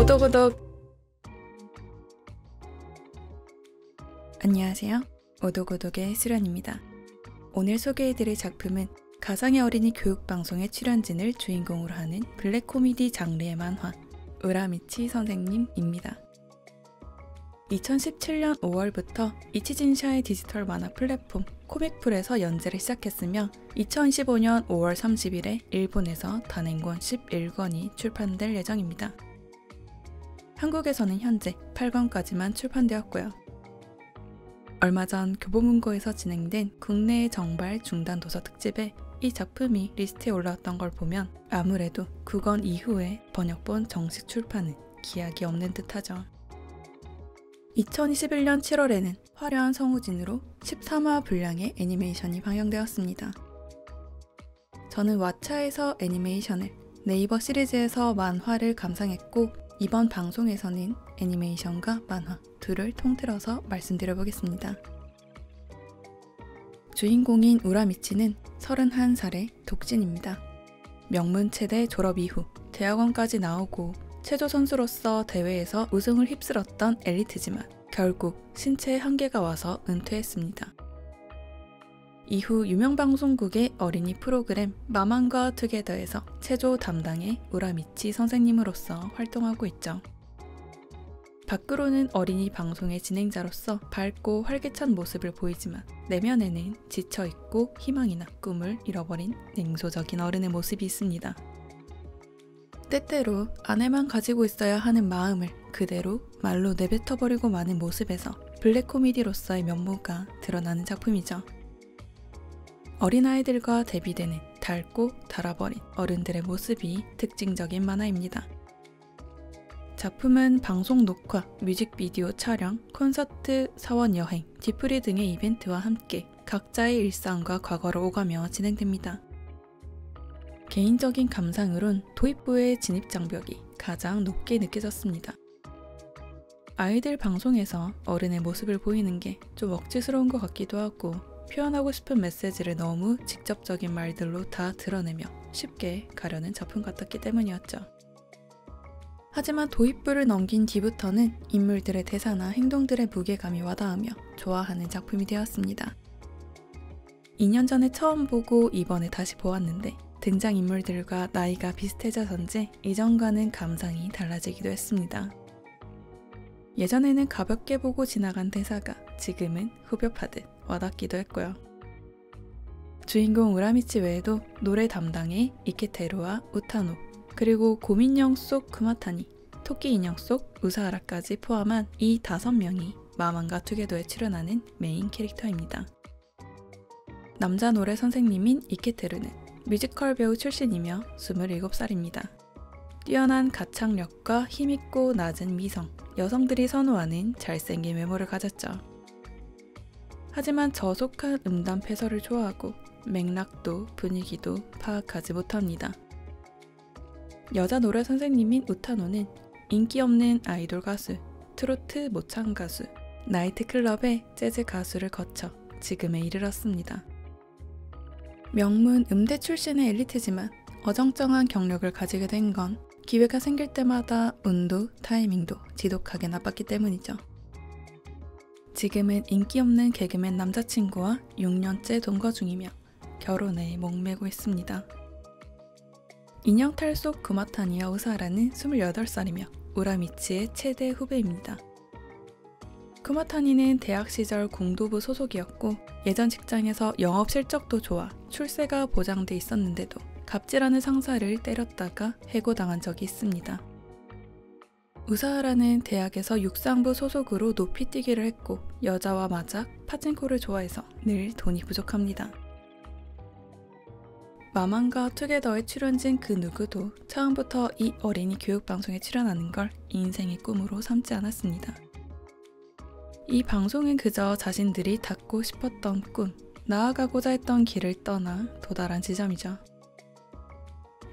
오독오독. 안녕하세요. 오독오독의 수련입니다. 오늘 소개해드릴 작품은 가상의 어린이 교육방송의 출연진을 주인공으로 하는 블랙 코미디 장르의 만화 우라미치 선생님입니다. 2017년 5월부터 이치진샤의 디지털 만화 플랫폼 코믹풀에서 연재를 시작했으며 2015년 5월 30일에 일본에서 단행본 11권이 출판될 예정입니다. 한국에서는 현재 8권까지만 출판되었고요. 얼마 전 교보문고에서 진행된 국내의 정발 중단 도서 특집에 이 작품이 리스트에 올라왔던 걸 보면 아무래도 9권 이후에 번역본 정식 출판은 기약이 없는 듯하죠. 2021년 7월에는 화려한 성우진으로 13화 분량의 애니메이션이 방영되었습니다. 저는 왓챠에서 애니메이션을, 네이버 시리즈에서 만화를 감상했고 이번 방송에서는 애니메이션과 만화 둘을 통틀어서 말씀드려보겠습니다. 주인공인 우라미치는 31살의 독진입니다. 명문체대 졸업 이후 대학원까지 나오고 체조 선수로서 대회에서 우승을 휩쓸었던 엘리트지만 결국 신체의 한계가 와서 은퇴했습니다. 이후 유명 방송국의 어린이 프로그램 마만과 투게더에서 체조 담당의 우라미치 선생님으로서 활동하고 있죠. 밖으로는 어린이 방송의 진행자로서 밝고 활기찬 모습을 보이지만 내면에는 지쳐있고 희망이나 꿈을 잃어버린 냉소적인 어른의 모습이 있습니다. 때때로 아내만 가지고 있어야 하는 마음을 그대로 말로 내뱉어버리고 마는 모습에서 블랙 코미디로서의 면모가 드러나는 작품이죠. 어린아이들과 대비되는 닳고 닳아버린 어른들의 모습이 특징적인 만화입니다. 작품은 방송 녹화, 뮤직비디오 촬영, 콘서트, 사원 여행, 뒤풀이 등의 이벤트와 함께 각자의 일상과 과거를 오가며 진행됩니다. 개인적인 감상으론 도입부의 진입장벽이 가장 높게 느껴졌습니다. 아이들 방송에서 어른의 모습을 보이는 게 좀 억지스러운 것 같기도 하고 표현하고 싶은 메시지를 너무 직접적인 말들로 다 드러내며 쉽게 가려는 작품 같았기 때문이었죠. 하지만 도입부를 넘긴 뒤부터는 인물들의 대사나 행동들의 무게감이 와닿으며 좋아하는 작품이 되었습니다. 2년 전에 처음 보고 이번에 다시 보았는데 등장인물들과 나이가 비슷해져서인지 이전과는 감상이 달라지기도 했습니다. 예전에는 가볍게 보고 지나간 대사가 지금은 후벼파듯 와닿기도 했고요. 주인공 우라미치 외에도 노래 담당의 이케테루와 우타노, 그리고 고민형 속 쿠마타니, 토끼 인형 속 우사하라까지 포함한 이 5명이 마만과 투게더에 출연하는 메인 캐릭터입니다. 남자 노래 선생님인 이케테루는 뮤지컬 배우 출신이며 27살입니다. 뛰어난 가창력과 힘있고 낮은 미성, 여성들이 선호하는 잘생긴 외모를 가졌죠. 하지만 저속한 음담 패설을 좋아하고 맥락도 분위기도 파악하지 못합니다. 여자 노래 선생님인 우타노는 인기 없는 아이돌 가수, 트로트 모창 가수, 나이트클럽의 재즈 가수를 거쳐 지금에 이르렀습니다. 명문 음대 출신의 엘리트지만 어정쩡한 경력을 가지게 된 건 기회가 생길 때마다 운도 타이밍도 지독하게 나빴기 때문이죠. 지금은 인기 없는 개그맨 남자친구와 6년째 동거 중이며 결혼에 목매고 있습니다. 인형탈 속 구마타니와 우사라는 28살이며 우라미치의 최대 후배입니다. 쿠마타니는 대학 시절 공도부 소속이었고 예전 직장에서 영업 실적도 좋아 출세가 보장돼 있었는데도 갑질하는 상사를 때렸다가 해고당한 적이 있습니다. 우사하라는 대학에서 육상부 소속으로 높이뛰기를 했고 여자와 마작, 파친코를 좋아해서 늘 돈이 부족합니다. 마만과 투게더에 출연진 그 누구도 처음부터 이 어린이 교육방송에 출연하는 걸 인생의 꿈으로 삼지 않았습니다. 이 방송은 그저 자신들이 닿고 싶었던 꿈, 나아가고자 했던 길을 떠나 도달한 지점이죠.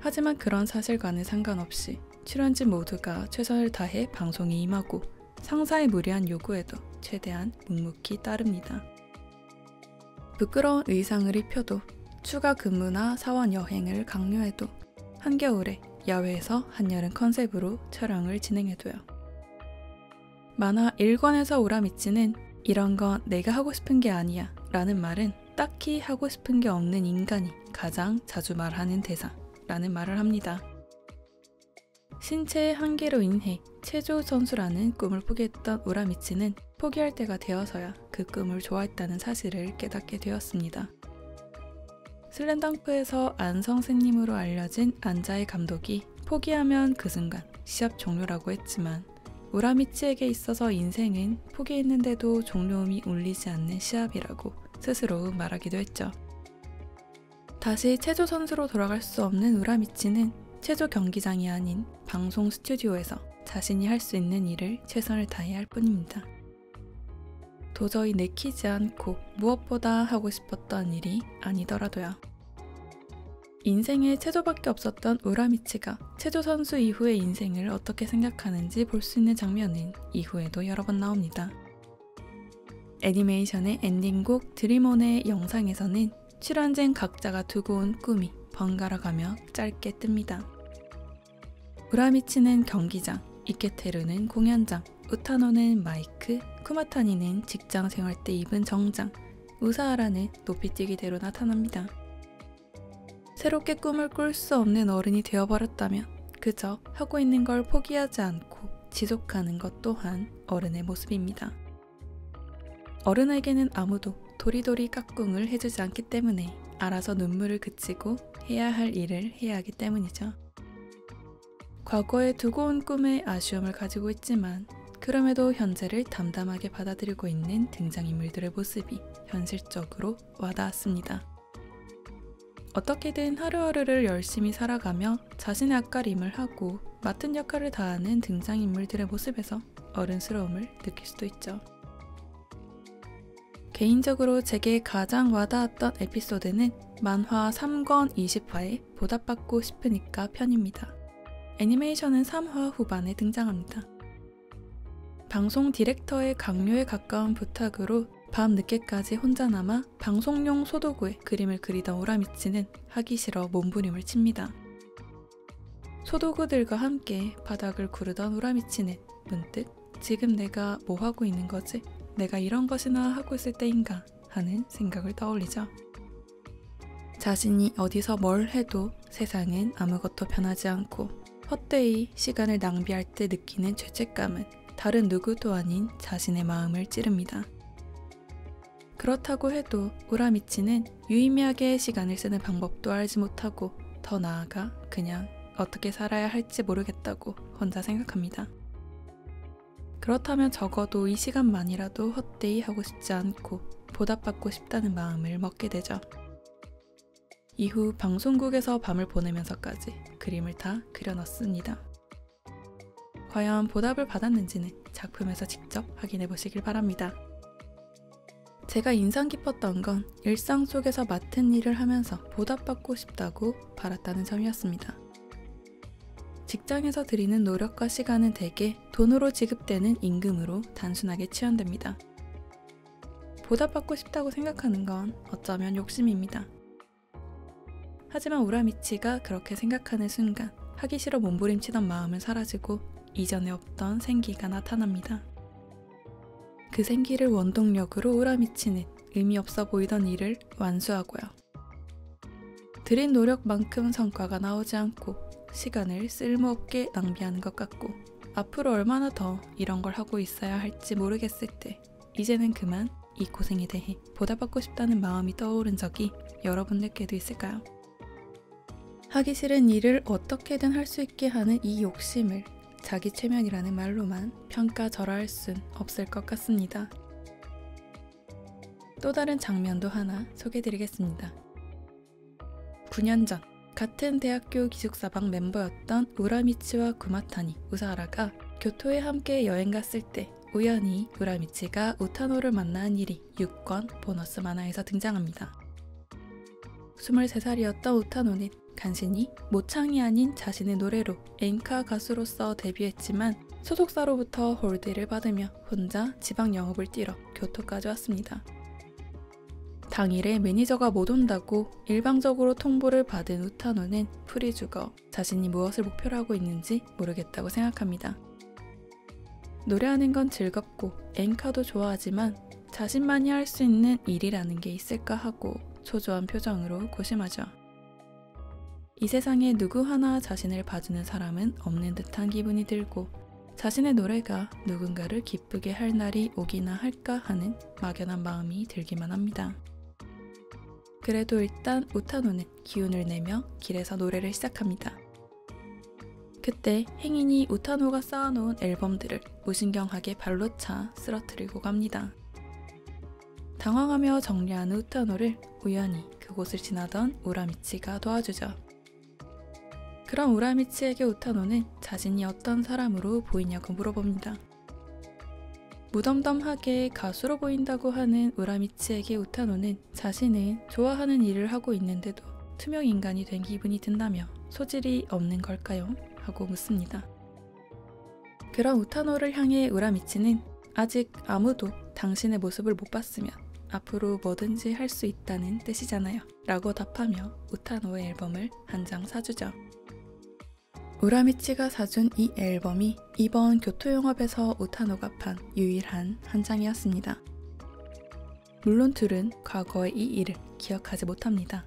하지만 그런 사실과는 상관없이 출연진 모두가 최선을 다해 방송에 임하고 상사의 무리한 요구에도 최대한 묵묵히 따릅니다. 부끄러운 의상을 입혀도 추가 근무나 사원 여행을 강요해도 한겨울에 야외에서 한여름 컨셉으로 촬영을 진행해둬요. 만화 1권에서 우라미치는 이런 건 내가 하고 싶은 게 아니야 라는 말은 딱히 하고 싶은 게 없는 인간이 가장 자주 말하는 대사라는 말을 합니다. 신체의 한계로 인해 체조 선수라는 꿈을 포기했던 우라미치는 포기할 때가 되어서야 그 꿈을 좋아했다는 사실을 깨닫게 되었습니다. 슬램덩크에서 안 선생님으로 알려진 안자의 감독이 포기하면 그 순간 시합 종료라고 했지만 우라미치에게 있어서 인생은 포기했는데도 종료음이 울리지 않는 시합이라고 스스로 말하기도 했죠. 다시 체조 선수로 돌아갈 수 없는 우라미치는 체조 경기장이 아닌 방송 스튜디오에서 자신이 할 수 있는 일을 최선을 다해야 할 뿐입니다. 도저히 내키지 않고 무엇보다 하고 싶었던 일이 아니더라도요. 인생에 체조밖에 없었던 우라미치가 체조 선수 이후의 인생을 어떻게 생각하는지 볼 수 있는 장면은 이후에도 여러 번 나옵니다. 애니메이션의 엔딩곡 드림온의 영상에서는 출연진 각자가 두고 온 꿈이 번갈아가며 짧게 뜹니다. 우라미치는 경기장, 이케테루는 공연장, 우타노는 마이크, 쿠마타니는 직장 생활 때 입은 정장, 우사하라는 높이뛰기대로 나타납니다. 새롭게 꿈을 꿀 수 없는 어른이 되어버렸다면 그저 하고 있는 걸 포기하지 않고 지속하는 것 또한 어른의 모습입니다. 어른에게는 아무도 도리도리 까꿍을 해주지 않기 때문에 알아서 눈물을 그치고 해야 할 일을 해야 하기 때문이죠. 과거에 두고 온 꿈에 아쉬움을 가지고 있지만 그럼에도 현재를 담담하게 받아들이고 있는 등장인물들의 모습이 현실적으로 와닿았습니다. 어떻게든 하루하루를 열심히 살아가며 자신의 앞가림을 하고 맡은 역할을 다하는 등장인물들의 모습에서 어른스러움을 느낄 수도 있죠. 개인적으로 제게 가장 와닿았던 에피소드는 만화 3권 20화의 보답받고 싶으니까 편입니다. 애니메이션은 3화 후반에 등장합니다. 방송 디렉터의 강요에 가까운 부탁으로 밤 늦게까지 혼자 남아 방송용 소도구에 그림을 그리던 우라미치는 하기 싫어 몸부림을 칩니다. 소도구들과 함께 바닥을 구르던 우라미치는 문득 지금 내가 뭐 하고 있는 거지? 내가 이런 것이나 하고 있을 때인가? 하는 생각을 떠올리죠. 자신이 어디서 뭘 해도 세상은 아무것도 변하지 않고 헛되이 시간을 낭비할 때 느끼는 죄책감은 다른 누구도 아닌 자신의 마음을 찌릅니다. 그렇다고 해도 우라미치는 유의미하게 시간을 쓰는 방법도 알지 못하고 더 나아가 그냥 어떻게 살아야 할지 모르겠다고 혼자 생각합니다. 그렇다면 적어도 이 시간만이라도 헛되이 하고 싶지 않고 보답받고 싶다는 마음을 먹게 되죠. 이후 방송국에서 밤을 보내면서까지 그림을 다 그려넣습니다. 과연 보답을 받았는지는 작품에서 직접 확인해 보시길 바랍니다. 제가 인상 깊었던 건 일상 속에서 맡은 일을 하면서 보답받고 싶다고 바랐다는 점이었습니다. 직장에서 들이는 노력과 시간은 대개 돈으로 지급되는 임금으로 단순하게 치환됩니다. 보답받고 싶다고 생각하는 건 어쩌면 욕심입니다. 하지만 우라미치가 그렇게 생각하는 순간 하기 싫어 몸부림치던 마음은 사라지고 이전에 없던 생기가 나타납니다. 그 생기를 원동력으로 우라미치는 의미 없어 보이던 일을 완수하고요. 들인 노력만큼 성과가 나오지 않고 시간을 쓸모없게 낭비하는 것 같고 앞으로 얼마나 더 이런 걸 하고 있어야 할지 모르겠을 때 이제는 그만 이 고생에 대해 보답받고 싶다는 마음이 떠오른 적이 여러분들께도 있을까요? 하기 싫은 일을 어떻게든 할 수 있게 하는 이 욕심을 자기 최면이라는 말로만 평가절하할 순 없을 것 같습니다. 또 다른 장면도 하나 소개해드리겠습니다. 9년 전 같은 대학교 기숙사방 멤버였던 우라미치와 구마타니, 우사하라가 교토에 함께 여행 갔을 때 우연히 우라미치가 우타노를 만난 일이 6권 보너스 만화에서 등장합니다. 23살이었던 우타노는 간신히 모창이 아닌 자신의 노래로 엔카 가수로서 데뷔했지만 소속사로부터 홀대를 받으며 혼자 지방 영업을 뛰러 교토까지 왔습니다. 당일에 매니저가 못 온다고 일방적으로 통보를 받은 우타노는 풀이 죽어 자신이 무엇을 목표로 하고 있는지 모르겠다고 생각합니다. 노래하는 건 즐겁고 엔카도 좋아하지만 자신만이 할 수 있는 일이라는 게 있을까 하고 초조한 표정으로 고심하죠. 이 세상에 누구 하나 자신을 봐주는 사람은 없는 듯한 기분이 들고 자신의 노래가 누군가를 기쁘게 할 날이 오기나 할까 하는 막연한 마음이 들기만 합니다. 그래도 일단 우타노는 기운을 내며 길에서 노래를 시작합니다. 그때 행인이 우타노가 쌓아놓은 앨범들을 무신경하게 발로 차 쓰러뜨리고 갑니다. 당황하며 정리하는 우타노를 우연히 그곳을 지나던 우라미치가 도와주죠. 그럼 우라미치에게 우타노는 자신이 어떤 사람으로 보이냐고 물어봅니다. 무덤덤하게 가수로 보인다고 하는 우라미치에게 우타노는 자신은 좋아하는 일을 하고 있는데도 투명 인간이 된 기분이 든다며 소질이 없는 걸까요? 하고 묻습니다. 그런 우타노를 향해 우라미치는 아직 아무도 당신의 모습을 못 봤으면 앞으로 뭐든지 할 수 있다는 뜻이잖아요 라고 답하며 우타노의 앨범을 한 장 사주죠. 우라미치가 사준 이 앨범이 이번 교토영업에서 우타노가 판 유일한 한 장이었습니다. 물론 둘은 과거의 이 일을 기억하지 못합니다.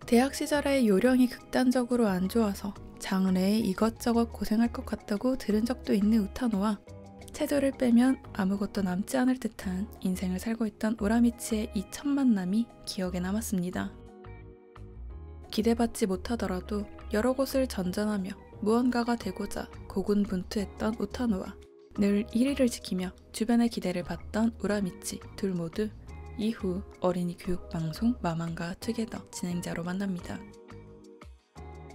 대학 시절에 요령이 극단적으로 안 좋아서 장래에 이것저것 고생할 것 같다고 들은 적도 있는 우타노와 체조를 빼면 아무것도 남지 않을 듯한 인생을 살고 있던 우라미치의 이 첫 만남이 기억에 남았습니다. 기대받지 못하더라도 여러 곳을 전전하며 무언가가 되고자 고군분투했던 우타노와 늘 1위를 지키며 주변의 기대를 받던 우라미치 둘 모두 이후 어린이 교육방송 마만가 투게더 진행자로 만납니다.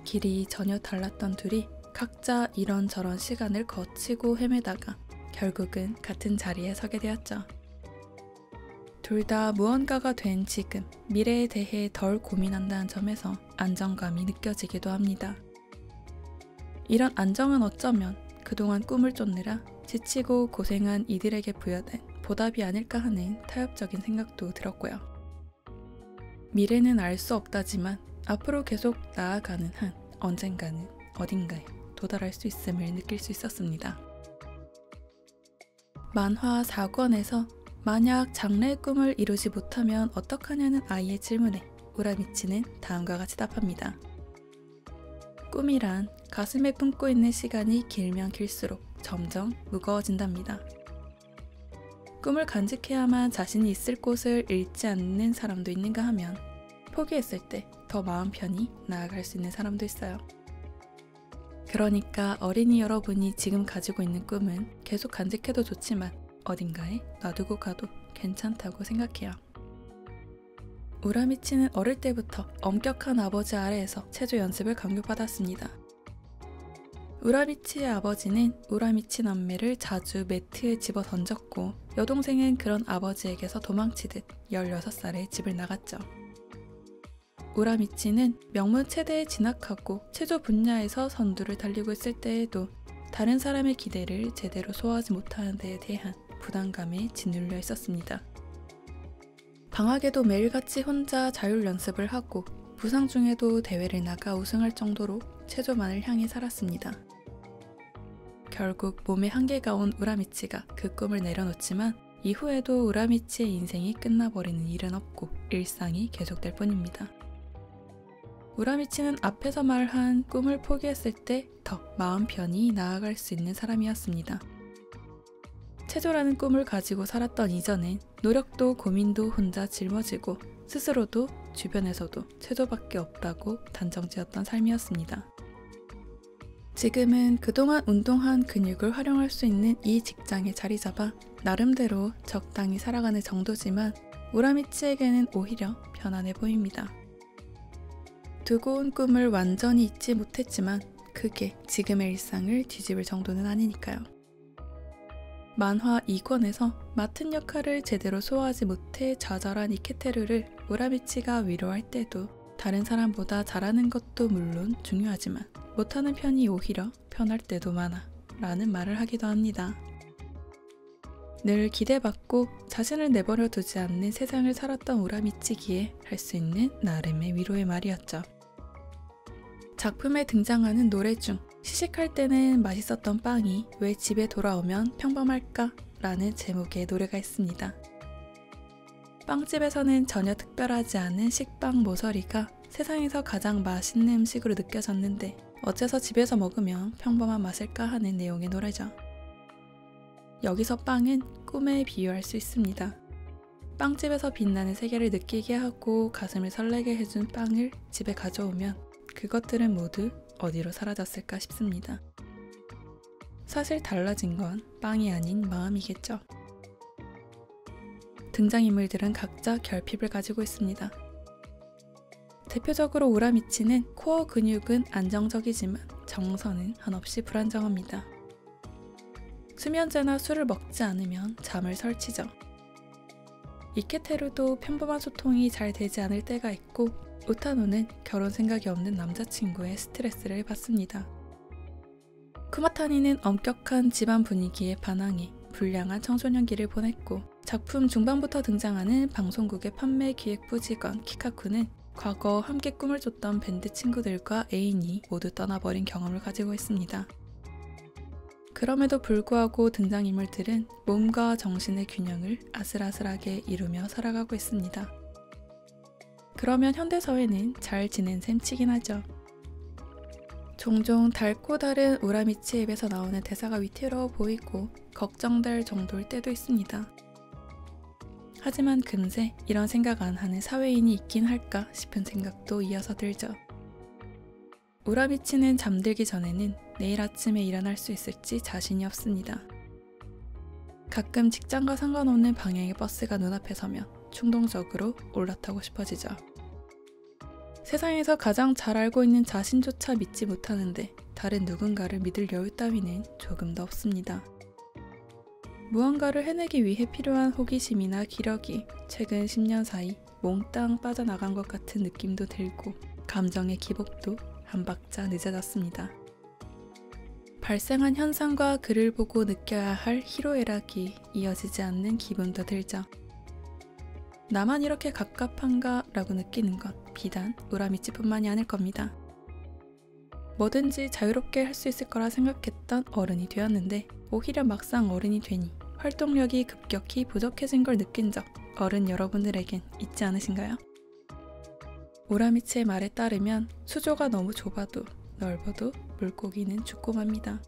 길이 전혀 달랐던 둘이 각자 이런저런 시간을 거치고 헤매다가 결국은 같은 자리에 서게 되었죠. 둘 다 무언가가 된 지금 미래에 대해 덜 고민한다는 점에서 안정감이 느껴지기도 합니다. 이런 안정은 어쩌면 그동안 꿈을 쫓느라 지치고 고생한 이들에게 부여된 보답이 아닐까 하는 타협적인 생각도 들었고요. 미래는 알 수 없다지만 앞으로 계속 나아가는 한 언젠가는 어딘가에 도달할 수 있음을 느낄 수 있었습니다. 만화 4권에서 만약 장래의 꿈을 이루지 못하면 어떡하냐는 아이의 질문에 우라미치는 다음과 같이 답합니다. 꿈이란 가슴에 품고 있는 시간이 길면 길수록 점점 무거워진답니다. 꿈을 간직해야만 자신이 있을 곳을 잃지 않는 사람도 있는가 하면 포기했을 때 더 마음 편히 나아갈 수 있는 사람도 있어요. 그러니까 어린이 여러분이 지금 가지고 있는 꿈은 계속 간직해도 좋지만 어딘가에 놔두고 가도 괜찮다고 생각해요. 우라미치는 어릴 때부터 엄격한 아버지 아래에서 체조 연습을 강요받았습니다. 우라미치의 아버지는 우라미치 남매를 자주 매트에 집어 던졌고 여동생은 그런 아버지에게서 도망치듯 16살에 집을 나갔죠. 우라미치는 명문 체대에 진학하고 체조 분야에서 선두를 달리고 있을 때에도 다른 사람의 기대를 제대로 소화하지 못하는 데에 대한 부담감에 짓눌려 있었습니다. 방학에도 매일같이 혼자 자율 연습을 하고 부상 중에도 대회를 나가 우승할 정도로 체조만을 향해 살았습니다. 결국 몸에 한계가 온 우라미치가 그 꿈을 내려놓지만 이후에도 우라미치의 인생이 끝나버리는 일은 없고 일상이 계속될 뿐입니다. 우라미치는 앞에서 말한 꿈을 포기했을 때 더 마음 편히 나아갈 수 있는 사람이었습니다. 체조라는 꿈을 가지고 살았던 이전엔 노력도 고민도 혼자 짊어지고 스스로도 주변에서도 체조밖에 없다고 단정지었던 삶이었습니다. 지금은 그동안 운동한 근육을 활용할 수 있는 이 직장에 자리 잡아 나름대로 적당히 살아가는 정도지만 우라미치에게는 오히려 편안해 보입니다. 두고 온 꿈을 완전히 잊지 못했지만 그게 지금의 일상을 뒤집을 정도는 아니니까요. 만화 2권에서 맡은 역할을 제대로 소화하지 못해 좌절한 이케테루를 우라미치가 위로할 때도 다른 사람보다 잘하는 것도 물론 중요하지만 못하는 편이 오히려 편할 때도 많아 라는 말을 하기도 합니다. 늘 기대받고 자신을 내버려 두지 않는 세상을 살았던 우라미치기에 할 수 있는 나름의 위로의 말이었죠. 작품에 등장하는 노래 중 시식할 때는 맛있었던 빵이 왜 집에 돌아오면 평범할까? 라는 제목의 노래가 있습니다. 빵집에서는 전혀 특별하지 않은 식빵 모서리가 세상에서 가장 맛있는 음식으로 느껴졌는데 어째서 집에서 먹으면 평범한 맛일까 하는 내용의 노래죠. 여기서 빵은 꿈에 비유할 수 있습니다. 빵집에서 빛나는 세계를 느끼게 하고 가슴을 설레게 해준 빵을 집에 가져오면 그것들은 모두 어디로 사라졌을까 싶습니다. 사실 달라진 건 빵이 아닌 마음이겠죠. 등장인물들은 각자 결핍을 가지고 있습니다. 대표적으로 우라미치는 코어 근육은 안정적이지만 정서는 한없이 불안정합니다. 수면제나 술을 먹지 않으면 잠을 설치죠. 이케테루도 평범한 소통이 잘 되지 않을 때가 있고 우타노는 결혼 생각이 없는 남자친구의 스트레스를 받습니다. 쿠마타니는 엄격한 집안 분위기에 반항해 불량한 청소년기를 보냈고 작품 중반부터 등장하는 방송국의 판매 기획부 직원 키카쿠는 과거 함께 꿈을 쫓던 밴드 친구들과 애인이 모두 떠나버린 경험을 가지고 있습니다. 그럼에도 불구하고 등장인물들은 몸과 정신의 균형을 아슬아슬하게 이루며 살아가고 있습니다. 그러면 현대사회는 잘 지낸 셈 치긴 하죠. 종종 닳고 다른 우라미치의 입에서 나오는 대사가 위태로워 보이고 걱정될 정도일 때도 있습니다. 하지만 금세 이런 생각 안 하는 사회인이 있긴 할까 싶은 생각도 이어서 들죠. 우라미치는 잠들기 전에는 내일 아침에 일어날 수 있을지 자신이 없습니다. 가끔 직장과 상관없는 방향의 버스가 눈앞에 서면 충동적으로 올라타고 싶어지죠. 세상에서 가장 잘 알고 있는 자신조차 믿지 못하는데 다른 누군가를 믿을 여유 따위는 조금도 없습니다. 무언가를 해내기 위해 필요한 호기심이나 기력이 최근 10년 사이 몽땅 빠져나간 것 같은 느낌도 들고 감정의 기복도 한 박자 늦어졌습니다. 발생한 현상과 그를 보고 느껴야 할 희로애락이 이어지지 않는 기분도 들죠. 나만 이렇게 갑갑한가 라고 느끼는 건 비단 우라미치뿐만이 아닐 겁니다. 뭐든지 자유롭게 할 수 있을 거라 생각했던 어른이 되었는데 오히려 막상 어른이 되니 활동력이 급격히 부족해진 걸 느낀 적 어른 여러분들에겐 있지 않으신가요? 우라미치의 말에 따르면 수조가 너무 좁아도 넓어도 물고기는 죽고 맙니다.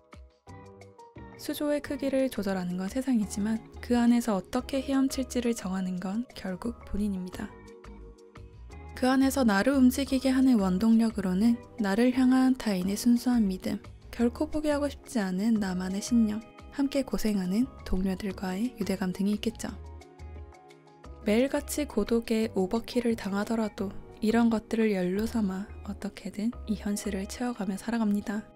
수조의 크기를 조절하는 건 세상이지만 그 안에서 어떻게 헤엄칠지를 정하는 건 결국 본인입니다. 그 안에서 나를 움직이게 하는 원동력으로는 나를 향한 타인의 순수한 믿음, 결코 포기하고 싶지 않은 나만의 신념, 함께 고생하는 동료들과의 유대감 등이 있겠죠. 매일같이 고독에 오버킬을 당하더라도 이런 것들을 연료 삼아 어떻게든 이 현실을 채워가며 살아갑니다.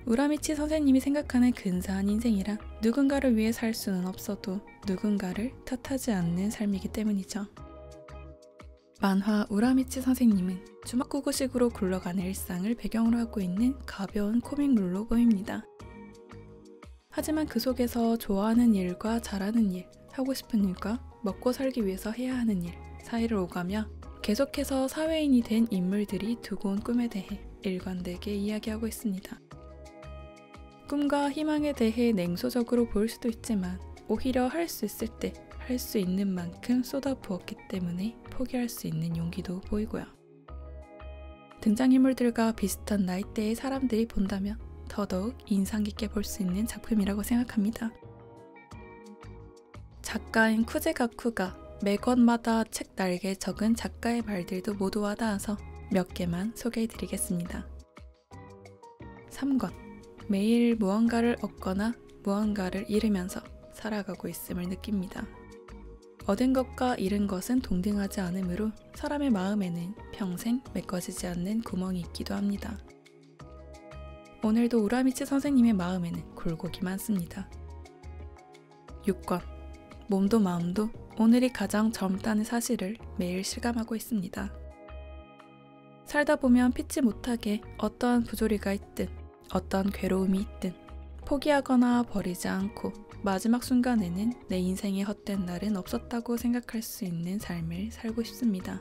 우라미치 선생님이 생각하는 근사한 인생이란 누군가를 위해 살 수는 없어도 누군가를 탓하지 않는 삶이기 때문이죠. 만화 우라미치 선생님은 주먹구구식으로 굴러가는 일상을 배경으로 하고 있는 가벼운 코믹물로 보입니다. 하지만 그 속에서 좋아하는 일과 잘하는 일, 하고 싶은 일과 먹고 살기 위해서 해야 하는 일 사이를 오가며 계속해서 사회인이 된 인물들이 두고 온 꿈에 대해 일관되게 이야기하고 있습니다. 꿈과 희망에 대해 냉소적으로 보일 수도 있지만 오히려 할 수 있을 때 할 수 있는 만큼 쏟아부었기 때문에 포기할 수 있는 용기도 보이고요. 등장인물들과 비슷한 나이대의 사람들이 본다면 더더욱 인상 깊게 볼 수 있는 작품이라고 생각합니다. 작가인 쿠제가쿠가 매 권마다 책 날개에 적은 작가의 말들도 모두 와닿아서 몇 개만 소개해드리겠습니다. 3권 매일 무언가를 얻거나 무언가를 잃으면서 살아가고 있음을 느낍니다. 얻은 것과 잃은 것은 동등하지 않으므로 사람의 마음에는 평생 메꿔지지 않는 구멍이 있기도 합니다. 오늘도 우라미치 선생님의 마음에는 굴곡이 많습니다. 6권 몸도 마음도 오늘이 가장 젊다는 사실을 매일 실감하고 있습니다. 살다 보면 피치 못하게 어떠한 부조리가 있든 어떤 괴로움이 있든 포기하거나 버리지 않고 마지막 순간에는 내 인생의 헛된 날은 없었다고 생각할 수 있는 삶을 살고 싶습니다.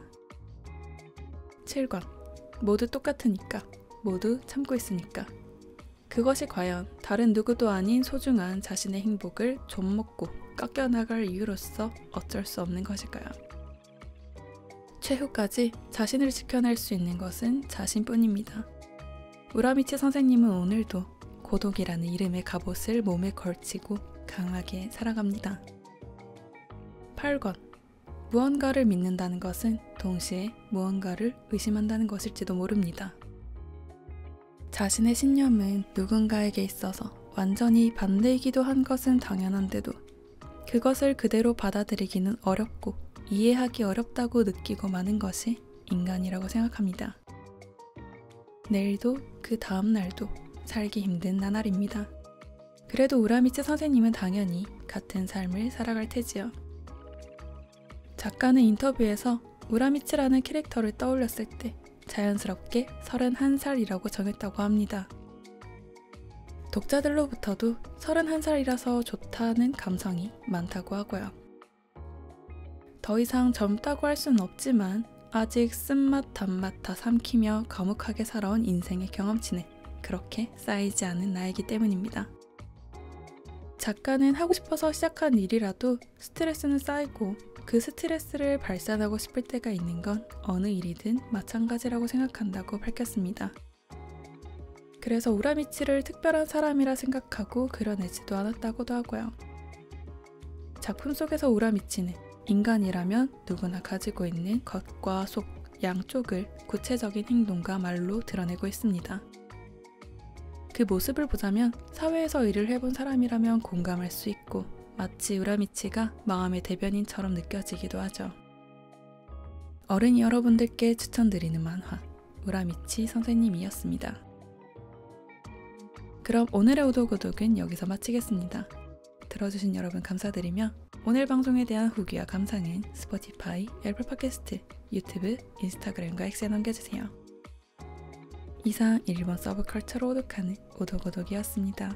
7권. 모두 똑같으니까. 모두 참고 있으니까. 그것이 과연 다른 누구도 아닌 소중한 자신의 행복을 좀 먹고 깎여나갈 이유로서 어쩔 수 없는 것일까요? 최후까지 자신을 지켜낼 수 있는 것은 자신뿐입니다. 우라미치 선생님은 오늘도 고독이라는 이름의 갑옷을 몸에 걸치고 강하게 살아갑니다. 8권. 무언가를 믿는다는 것은 동시에 무언가를 의심한다는 것일지도 모릅니다. 자신의 신념은 누군가에게 있어서 완전히 반대이기도 한 것은 당연한데도 그것을 그대로 받아들이기는 어렵고 이해하기 어렵다고 느끼고 마는 것이 인간이라고 생각합니다. 내일도 그 다음 날도 살기 힘든 나날입니다. 그래도 우라미치 선생님은 당연히 같은 삶을 살아갈 테지요. 작가는 인터뷰에서 우라미치라는 캐릭터를 떠올렸을 때 자연스럽게 31살이라고 정했다고 합니다. 독자들로부터도 31살이라서 좋다는 감성이 많다고 하고요. 더 이상 젊다고 할 수는 없지만 아직 쓴맛 단맛 다 삼키며 거묵하게 살아온 인생의 경험치는 그렇게 쌓이지 않은 나이기 때문입니다. 작가는 하고 싶어서 시작한 일이라도 스트레스는 쌓이고 그 스트레스를 발산하고 싶을 때가 있는 건 어느 일이든 마찬가지라고 생각한다고 밝혔습니다. 그래서 우라미치를 특별한 사람이라 생각하고 그려내지도 않았다고도 하고요. 작품 속에서 우라미치는 인간이라면 누구나 가지고 있는 겉과 속 양쪽을 구체적인 행동과 말로 드러내고 있습니다. 그 모습을 보자면 사회에서 일을 해본 사람이라면 공감할 수 있고 마치 우라미치가 마음의 대변인처럼 느껴지기도 하죠. 어른이 여러분들께 추천드리는 만화 우라미치 선생님이었습니다. 그럼 오늘의 오독오독은 여기서 마치겠습니다. 들어주신 여러분 감사드리며 오늘 방송에 대한 후기와 감상은 스포티파이, 애플 팟캐스트, 유튜브, 인스타그램과 X에 남겨주세요. 이상 일본 서브컬처로 오독하는 오독오독이었습니다.